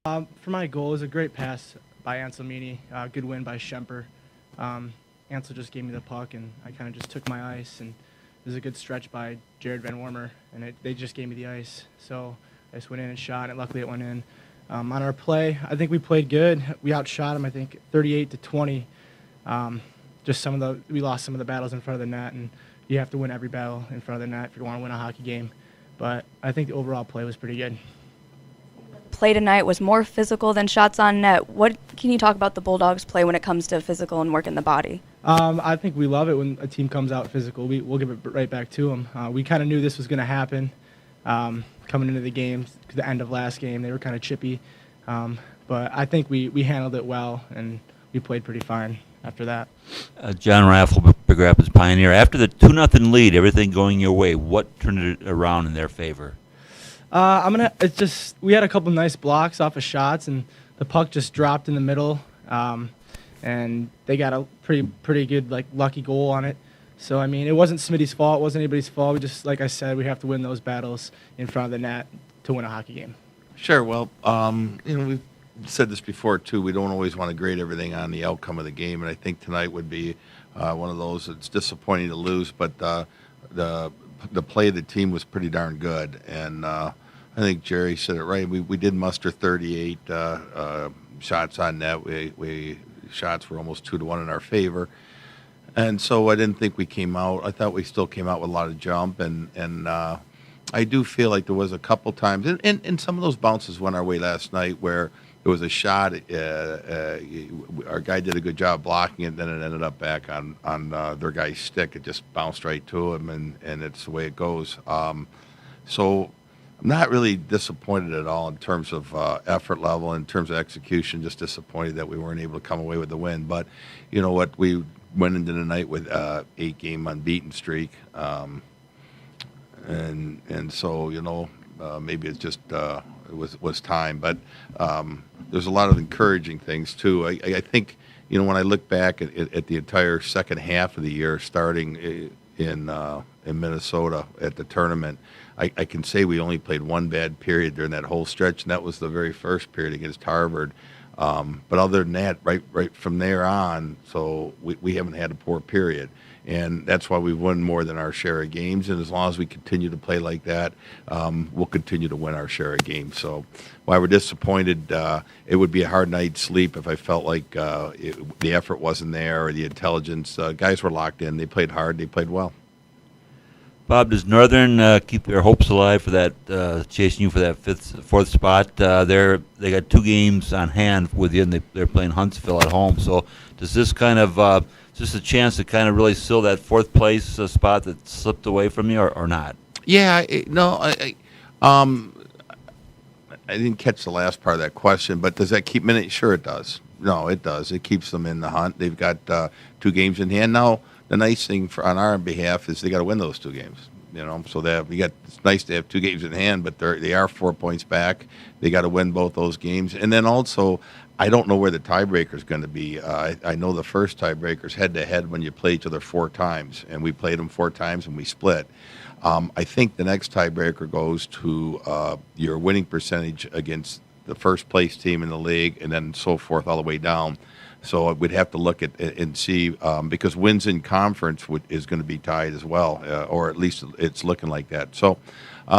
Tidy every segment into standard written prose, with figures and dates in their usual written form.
For my goal, it was a great pass by Anselmini, good win by Schemper. Ansel just gave me the puck, and I kind of just took my ice, and it was a good stretch by Jared Van Wormer, and they just gave me the ice. So I just went in and shot, and luckily it went in. On our play, I think we played good. We outshot them, I think, 38-20. We lost some of the battles in front of the net, and you have to win every battle in front of the net if you want to win a hockey game. But I think the overall play was pretty good. Play tonight was more physical than shots on net. What can you talk about the Bulldogs' play when it comes to physical and working the body? I think we love it when a team comes out physical. We'll give it right back to them. We kind of knew this was going to happen coming into the game. The end of last game, they were kind of chippy. But I think we handled it well, and we played pretty fine after that. John Raffle, Big Rapids Pioneer. After the 2-0 lead, everything going your way, what turned it around in their favor? We had a couple nice blocks off of shots, and the puck just dropped in the middle, and they got a pretty good lucky goal on it. So I mean, it wasn't Smitty's fault, it wasn't anybody's fault. We just, like I said, we have to win those battles in front of the net to win a hockey game. Sure. Well, we've said this before too. We don't always want to grade everything on the outcome of the game, and I think tonight would be one of those. It's disappointing to lose, but the play of the team was pretty darn good, and I think Jerry said it right. We did muster 38 shots on net. We shots were almost 2-1 in our favor, and so I didn't think we came out. I thought we still came out with a lot of jump, and I do feel like there was a couple times, and some of those bounces went our way last night where there was a shot. Our guy did a good job blocking it, then it ended up back on their guy's stick. It just bounced right to him, and it's the way it goes. So I'm not really disappointed at all in terms of effort level, in terms of execution, just disappointed that we weren't able to come away with the win. But you know what? We went into the night with 8-game unbeaten streak. And so, maybe it's just it was time. But there's a lot of encouraging things, too. I think, when I look back at the entire second half of the year, starting in Minnesota at the tournament, I can say we only played one bad period during that whole stretch, and that was the very first period against Harvard. But other than that, right from there on, so we haven't had a poor period. And that's why we've won more than our share of games. And as long as we continue to play like that, we'll continue to win our share of games. So while we're disappointed, it would be a hard night's sleep if I felt like the effort wasn't there or the intelligence. Guys were locked in. They played hard. They played well. Bob, does Northern keep their hopes alive for that, chasing you for that fourth spot? They got 2 games on hand with you, and they're playing Huntsville at home. So does this kind of just a chance to kind of really seal that fourth place spot that slipped away from you, or not? Yeah, I didn't catch the last part of that question, but does that keep minutes? Sure, it does. No, it does. It keeps them in the hunt. They've got 2 games in hand now. The nice thing on our behalf is they got to win those 2 games. So it's nice to have 2 games in hand, but they are 4 points back. They got to win both those games, and then also, I don't know where the tiebreaker is going to be. I know the first tiebreaker is head-to-head when you play each other 4 times, and we played them 4 times and we split. I think the next tiebreaker goes to your winning percentage against the first-place team in the league, and then so forth all the way down. So we'd have to look at and see because wins in conference is going to be tied as well, or at least it's looking like that. So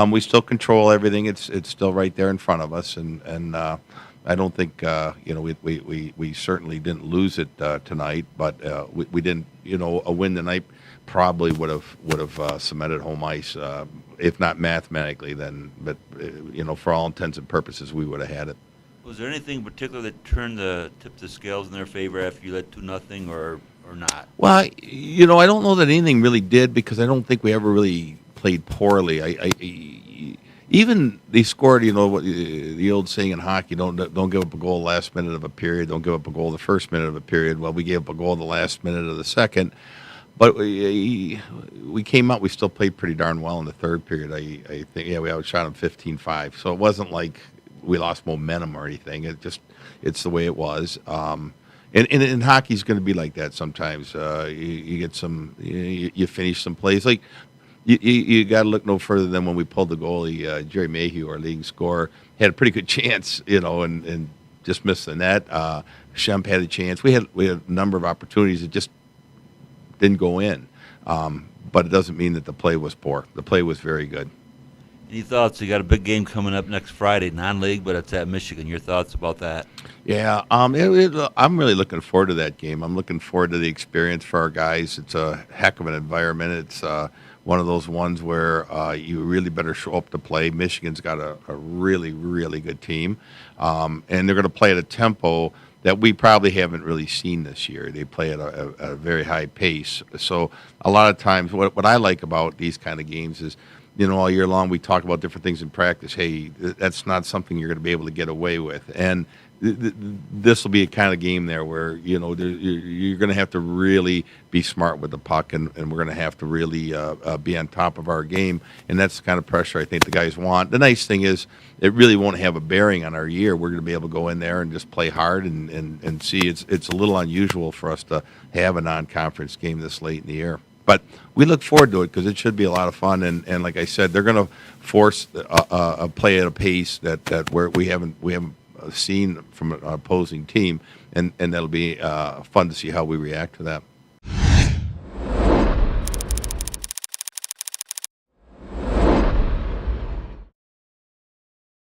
we still control everything. It's still right there in front of us, and I don't think we certainly didn't lose it tonight, but we didn't. A win tonight probably would have cemented home ice, if not mathematically. But for all intents and purposes, we would have had it. Was there anything in particular that tipped the scales in their favor after you led 2-0, or not? Well, I don't know that anything really did, because I don't think we ever really played poorly. Even they scored, what the old saying in hockey: don't give up a goal last minute of a period, don't give up a goal the first minute of a period. Well, we gave up a goal the last minute of the second, but we came out. We still played pretty darn well in the third period. I think, we outshot them 15-5. So it wasn't like we lost momentum or anything. It's the way it was. And hockey's going to be like that sometimes. You get you finish some plays. Like You got to look no further than when we pulled the goalie, Gerald Mayhew, our leading scorer, had a pretty good chance, and just missed the net. Shemp had a chance. We had a number of opportunities that just didn't go in. But it doesn't mean that the play was poor. The play was very good. Any thoughts? You got a big game coming up next Friday, non-league, but it's at Michigan. Your thoughts about that? Yeah, I'm really looking forward to that game. I'm looking forward to the experience for our guys. It's a heck of an environment. It's one of those ones where you really better show up to play. Michigan's got a really, really good team, and they're going to play at a tempo that we probably haven't really seen this year. They play at a very high pace. So a lot of times what I like about these kind of games is, all year long we talk about different things in practice. Hey, that's not something you're going to be able to get away with. And this will be a kind of game there where, you're going to have to really be smart with the puck, and we're going to have to really be on top of our game. And that's the kind of pressure I think the guys want. The nice thing is it really won't have a bearing on our year. We're going to be able to go in there and just play hard and see. It's a little unusual for us to have a non-conference game this late in the year. But we look forward to it because it should be a lot of fun. And like I said, they're going to force a play at a pace that where we haven't seen from an opposing team, and that'll be fun to see how we react to that.